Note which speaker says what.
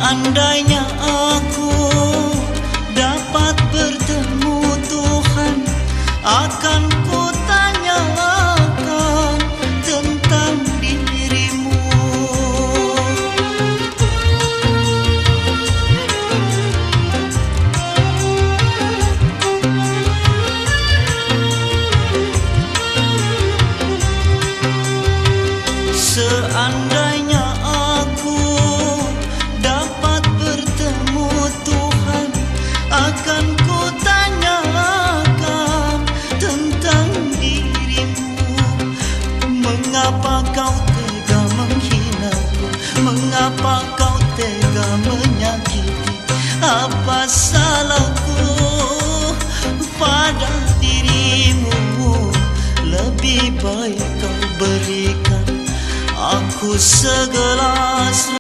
Speaker 1: Seandainya aku dapat bertemu Tuhan, akan ku tanyakan tentang dirimu. Seandainya aku dapat bertemu Tuhan, akan ku tanyakan tentang dirimu. Mengapa kau tega menghinaku? Mengapa kau tega menyakiti? Apa salahku pada dirimu? Lebih baik kau berikan aku segelas